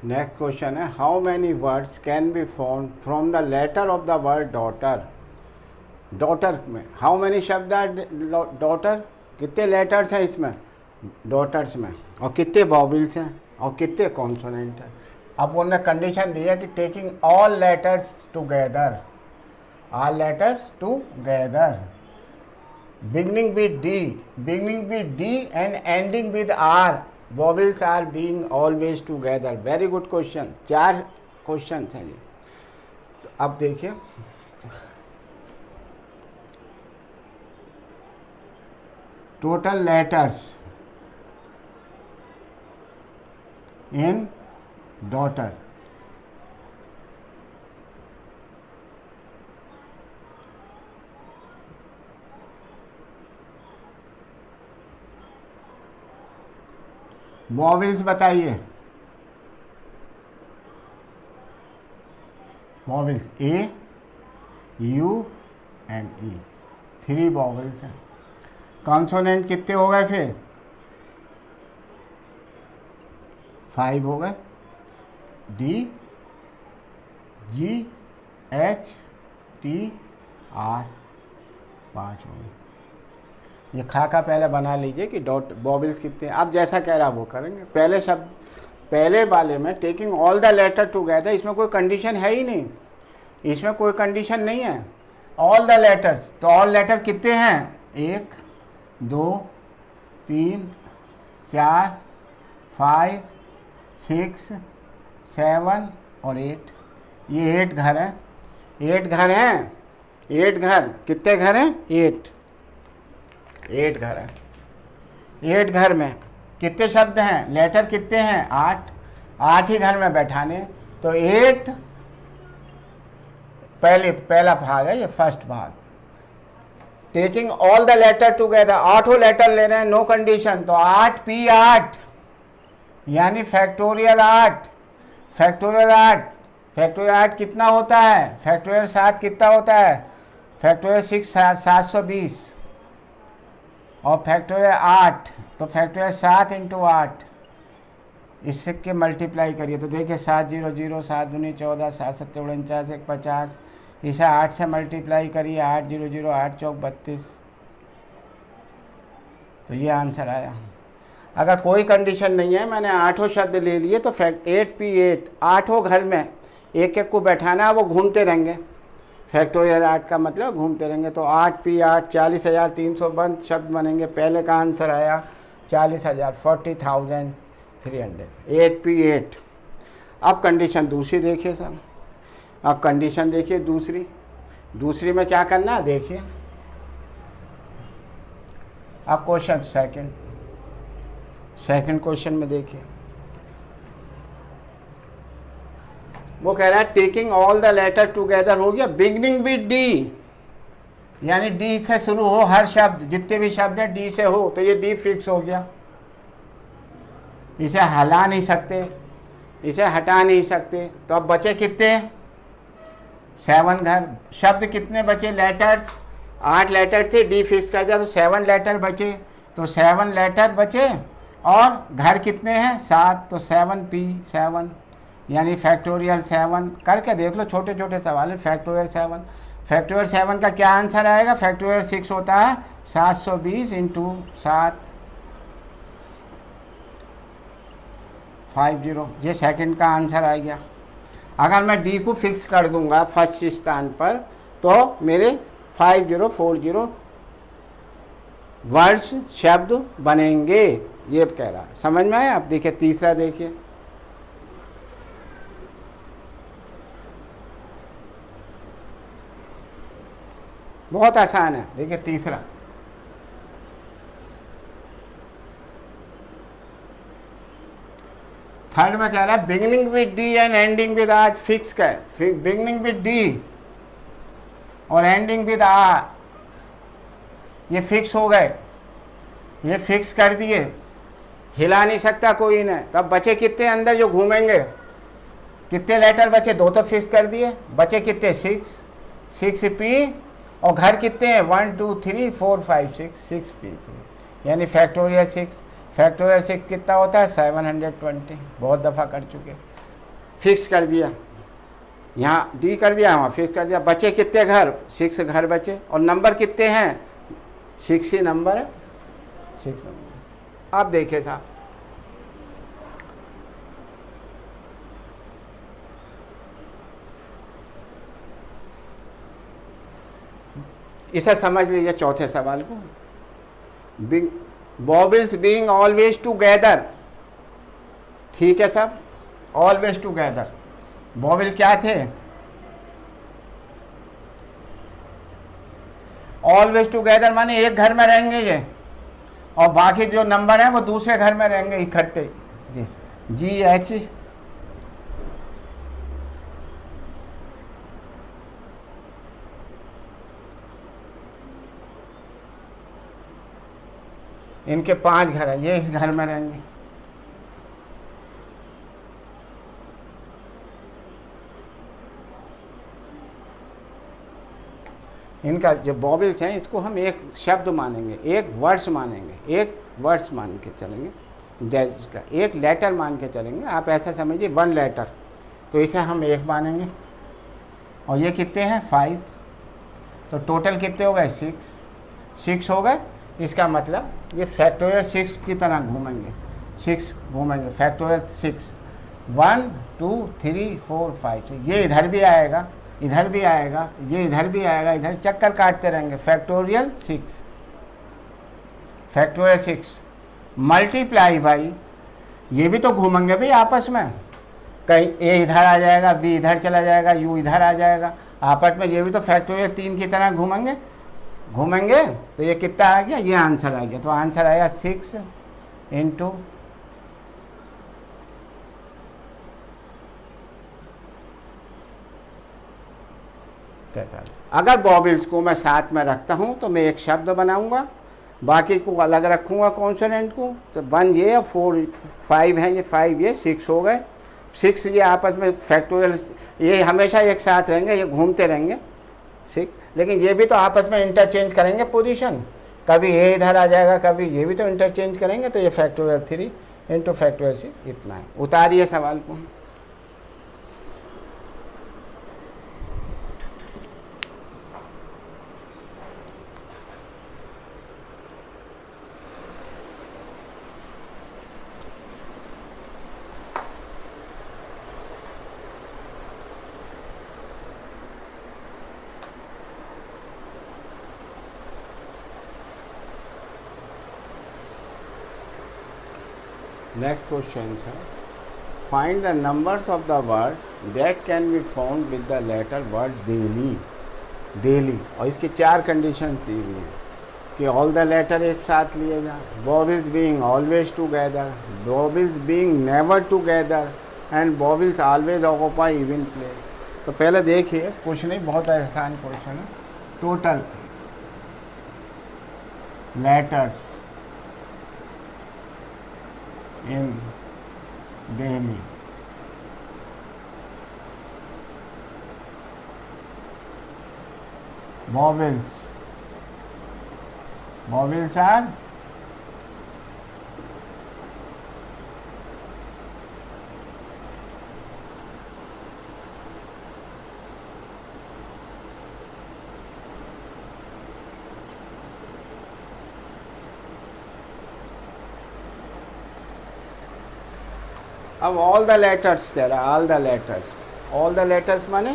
Next question है, how many words can be form from the letter of the word daughter. Daughter में how many शब्द है daughter, कितने letters हैं इसमें डॉटर्स में, और कितने वॉवेल्स हैं और कितने कॉन्सोनेंट हैं। अब उन्होंने कंडीशन दी है कि taking all letters together, all letters together, beginning with D and ending with R, vowels are being always together। very good question, 4 question हैं ये। तो अब देखिए total letters in daughter, vowels बताइए, vowels A U and E, 3 vowels हैं। Consonant कितने हो गए फिर 5 हो गए, D G H T R 5 हो गए। ये खाका पहले बना लीजिए कि डॉट वॉवेल्स कितने, आप जैसा कह रहा वो करेंगे। पहले शब्द पहले वाले में taking all the letter together, इसमें कोई कंडीशन है ही नहीं, इसमें कोई कंडीशन नहीं है। ऑल द लेटर्स, तो ऑल लेटर कितने हैं 1 2 3 4 5 6 7 और 8, ये 8 घर हैं, 8 घर हैं, 8 घर, कितने घर हैं 8 घर है। 8 घर में कितने शब्द हैं, लेटर कितने हैं 8 ही घर में बैठाने। तो 8 पहला भाग है, ये फर्स्ट भाग। Taking all the letter together, 8 letter ले रहे हैं, नो कंडीशन, तो 8 P 8 यानी फैक्टोरियल 8, फैक्टोरियल 8, फैक्टोरियल 8 कितना होता है, फैक्टोरियल 7 कितना होता है, फैक्टोरियल 6 720, और फैक्टोरियल 8, तो फैक्टोरियल 7 इंटू 8, इससे के मल्टीप्लाई करिए तो देखिए 7 0 0 7 दूनी 14 7 7 49 1 50, इसे 8 से मल्टीप्लाई करिए 8 0 0 8 चौक 32, तो ये आंसर आया। अगर कोई कंडीशन नहीं है, मैंने 8 शब्द ले लिए, तो 8 P 8, 8 घर में एक को बैठाना है, वो घूमते रहेंगे, फैक्टोरियल 8 का मतलब घूमते रहेंगे। तो 8 P 8 40,300 शब्द बनेंगे। पहले का आंसर आया 40,000 40,300, 8 P 8। अब कंडीशन दूसरी देखिए सर, अब कंडीशन देखिए दूसरी में क्या करना है देखिए। अब क्वेश्चन सेकंड क्वेश्चन में देखिए, वो कह रहा है taking all the letter together हो गया, बिगनिंग विद डी, यानी डी से शुरू हो हर शब्द, जितने भी शब्द हैं डी से हो, तो ये डी फिक्स हो गया, इसे हिला नहीं सकते, इसे हटा नहीं सकते। तो अब बचे कितने 7 घर, शब्द कितने बचे लेटर्स 8 लेटर थे, डी फिक्स कर दिया तो 7 लेटर बचे, तो 7 लेटर बचे, और घर कितने हैं 7, तो 7 P 7 यानी फैक्टोरियल 7 करके देख लो, छोटे छोटे सवाल है। फैक्टोरियल 7, फैक्टोरियल 7 का क्या आंसर आएगा, फैक्टोरियल 6 होता है 720 इंटू 7 50, ये सेकंड का आंसर आ गया। अगर मैं डी को फिक्स कर दूंगा फर्स्ट स्थान पर, तो मेरे 5040 वर्ड्स शब्द बनेंगे, ये कह रहा है। समझ में आया। अब देखिए तीसरा, देखिए बहुत आसान है। देखिए तीसरा, थर्ड में कह रहा है beginning with D and ending with R, fix का है, बिगिनिंग विद डी और एंडिंग विद आर, ये फिक्स हो गए, ये फिक्स कर दिए, हिला नहीं सकता कोई ने। तो अब बचे कितने अंदर जो घूमेंगे, कितने लेटर बचे, 2 तो फिक्स कर दिए, बचे कितने 6 P, और घर कितने हैं 1 2 3 4 5 6 P 3, यानी फैक्टोरियल 6 कितना होता है 720, बहुत दफ़ा कर चुके। फिक्स कर दिया, यहाँ डी कर दिया, वहाँ फिक्स कर दिया। बचे कितने घर? 6 घर बचे। और नंबर कितने हैं? 6 ही नंबर है, 6 नंबर। अब देखिए साहब, इसे समझ लीजिए चौथे सवाल को। बॉबिल्स बीइंग ऑलवेज टुगेदर, ठीक है साहब, ऑलवेज टुगेदर। बॉबिल क्या थे? ऑलवेज टुगेदर माने एक घर में रहेंगे ये, और बाकी जो नंबर हैं वो दूसरे घर में रहेंगे इकट्ठे। जी एच इनके 5 घर हैं, ये इस घर में रहेंगे। इनका जो बॉबिल्स हैं इसको हम एक शब्द मानेंगे, एक वर्ड्स मानेंगे, एक वर्ड्स मान के चलेंगे, का एक लेटर मान के चलेंगे। आप ऐसा समझिए 1 लेटर, तो इसे हम 1 मानेंगे। और ये कितने हैं? 5। तो टोटल कितने हो गए? 6 हो गए। इसका मतलब ये फैक्टोरियल 6 की तरह घूमेंगे, 6 घूमेंगे, फैक्टोरियल 6, 1 2 3 4 5। ये इधर भी आएगा, इधर भी आएगा, ये इधर भी आएगा, इधर चक्कर काटते रहेंगे। फैक्टोरियल 6, फैक्टोरियल 6 मल्टीप्लाई बाई, ये भी तो घूमेंगे भाई आपस में, कहीं ए इधर आ जाएगा, बी इधर चला जाएगा, यू इधर आ जाएगा, आपस में ये भी तो फैक्टोरियल 3 की तरह घूमेंगे। तो ये कितना आ गया? ये आंसर आ गया। तो आंसर आया 6 इंटू 43। अगर बॉबिल्स को मैं साथ में रखता हूँ तो मैं एक शब्द बनाऊंगा, बाकी को अलग रखूंगा कॉन्सोनेंट को। तो 1 ये, 4 5 हैं, ये 5 ये 6 हो गए। 6 ये आपस में फैक्टोरियल, ये हमेशा एक साथ रहेंगे, ये घूमते रहेंगे 6। लेकिन ये भी तो आपस में इंटरचेंज करेंगे पोजीशन, कभी ये इधर आ जाएगा, कभी ये भी तो इंटरचेंज करेंगे। तो ये फैक्टोरियल 3 इंटू फैक्टोरियल 6 इतना है। उतारिए सवाल को। Next question है, find the numbers of the word that can be found with the letter word daily. daily, और इसकी 4 कंडीशन दी हुई हैं कि ऑल द लेटर एक साथ लिए जाए, vowels being always together, vowels being never together, and vowels always occupy even place. तो पहले देखिए, कुछ नहीं, बहुत आसान क्वेश्चन है। Total letters in Delhi, vowels are अब ऑल द लेटर्स कह रहा है, ऑल द लेटर्स माने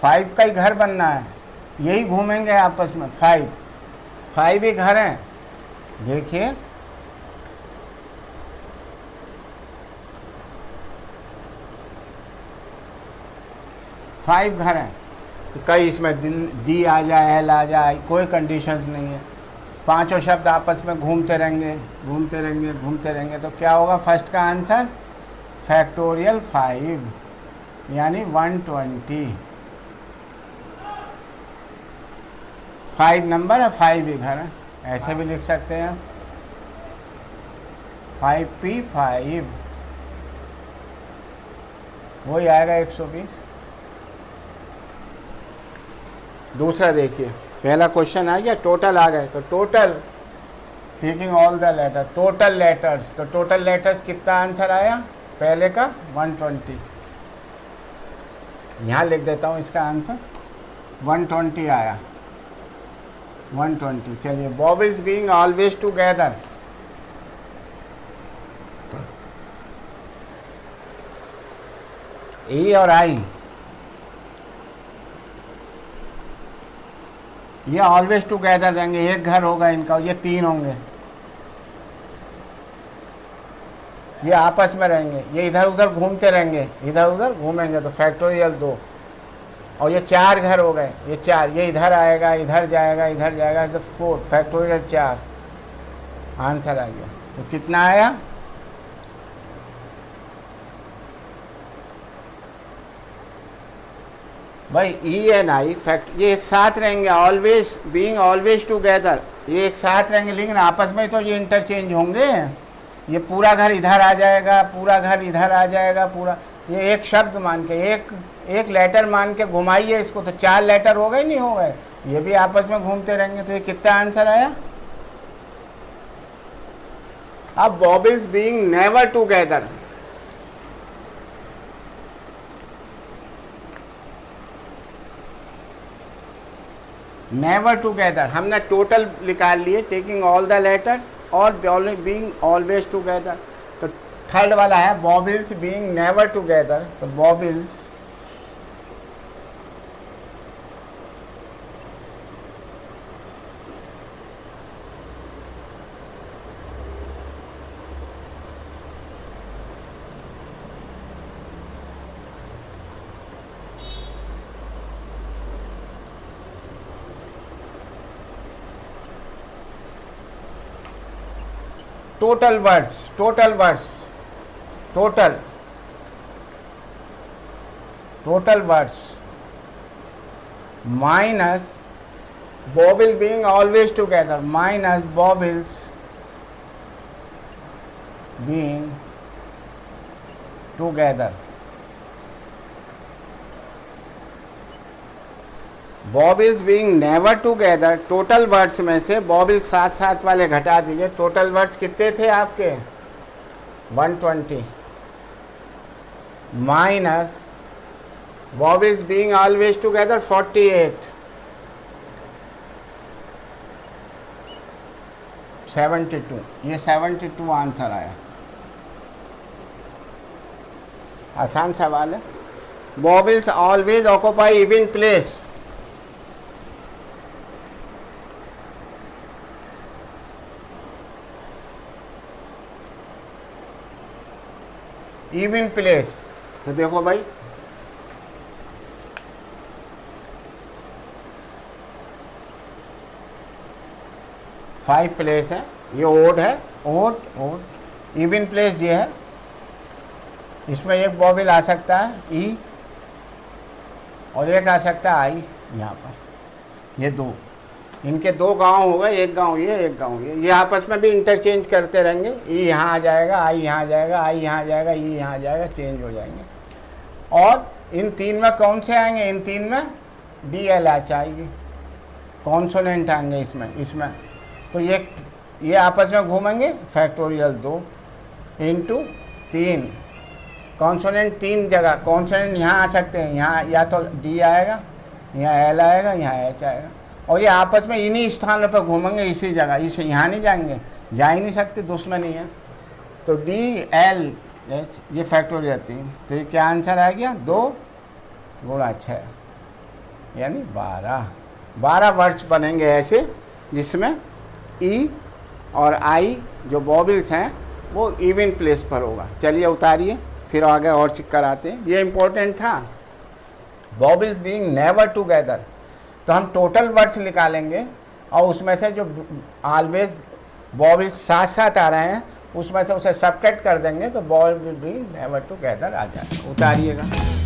5 का ही घर बनना है, यही घूमेंगे आपस में। 5 ही घर हैं। देखिए, फाइव घर हैं, कई इसमें डी आ जाए, एल आ जाए, कोई कंडीशंस नहीं है। 5 शब्द आपस में घूमते रहेंगे। तो क्या होगा? फर्स्ट का आंसर फैक्टोरियल 5 यानी 120। 5 नंबर है, 5 ही घर है, ऐसे भी लिख सकते हैं। 5P5 वही आएगा 120। दूसरा देखिए, पहला क्वेश्चन आ गया, टोटल आ गए। तो total taking all the letter, total letters, तो टोटल लेटर्स कितना आंसर आया? पहले का 120, यहाँ लिख देता हूँ इसका आंसर 120 आया 120। चलिए बॉबिल्स बीइंग ऑलवेज टुगेदर, ई और आई ये ऑलवेज टुगेदर रहेंगे, एक घर होगा इनका, ये 3 होंगे, ये आपस में रहेंगे, ये इधर उधर घूमते रहेंगे, इधर उधर घूमेंगे तो फैक्टोरियल 2, और ये 4 घर हो गए, ये 4, ये इधर आएगा, इधर जाएगा, इधर जाएगा, तो 4 फैक्टोरियल 4 आंसर आ गया। तो कितना आया? भाई ई एंड आई फैक्ट ये एक साथ रहेंगे, ऑलवेज बीइंग ऑलवेज टुगेदर, ये एक साथ रहेंगे, लेकिन आपस में तो ये इंटरचेंज होंगे। ये पूरा घर इधर आ जाएगा, पूरा घर इधर आ जाएगा, पूरा ये एक शब्द मान के एक लेटर मान के घुमाइए इसको, तो 4 लेटर हो गए नहीं हो गए, ये भी आपस में घूमते रहेंगे। तो ये कितना आंसर आया? अब vowels being never together, never together हमने टोटल निकाल लिए, टेकिंग ऑल द लेटर्स, और बीइंग ऑलवेज टुगेदर। तो थर्ड वाला है बॉबिल्स बीइंग नेवर टुगेदर, तो vowels total words minus vowel being always together minus vowels being together. Vowels being never together, total words में से बॉबिल्स साथ साथ वाले घटा दीजिए। टोटल वर्ड्स कितने थे आपके? 120 minus vowels being always together 48, 72, ये 72 आंसर आया। आसान सवाल है। Vowels always occupy even place, even place, तो देखो भाई फाइव प्लेस है, ये ओड है, ओड इवन प्लेस ये है, इसमें एक बॉबिल आ सकता है ई और एक आ सकता है आई। यहाँ पर ये 2, इनके 2 गांव हो गए, एक गांव ये, एक गांव ये आपस में भी इंटरचेंज करते रहेंगे। ई यहाँ आ जाएगा, आई यहाँ आ जाएगा, आई यहाँ आ जाएगा, ई यहाँ आ जाएगा, चेंज हो जाएंगे। और इन 3 में कौन से आएंगे? इन 3 में डी एल एच आएगी, कॉन्सोनेंट आएंगे इसमें। तो ये आपस में घूमेंगे, फैक्टोरियल 2 इंटू 3, कॉन्सोनेंट 3 जगह, कॉन्सोनेंट यहाँ आ सकते हैं, यहाँ या तो डी आएगा, यहाँ एल आएगा, यहाँ एच आएगा, और ये आपस में इन्हीं स्थानों पर घूमेंगे, इसी जगह, इसे यहाँ नहीं जाएंगे, जा ही नहीं सकते, दुश्मनी है। तो डी एल एच ये फैक्टोरियल 3, तो ये क्या आंसर आ गया? 2 गुणा 6 यानी 12 वर्ड्स बनेंगे ऐसे, जिसमें ई और आई जो बॉबिल्स हैं वो इवन प्लेस पर होगा। चलिए उतारिए, फिर आगे और चेक कराते हैं। ये इम्पोर्टेंट था, बॉबिल्स बीइंग नेवर टुगेदर। तो हम टोटल वर्ड्स निकालेंगे और उसमें से जो ऑलवेज बॉबिल्स साथ साथ आ रहे हैं उसमें से उसे सब्ट्रैक्ट कर देंगे, तो बॉबिल्स बीइंग नेवर टुगेदर आ जाएगा। उतारिएगा।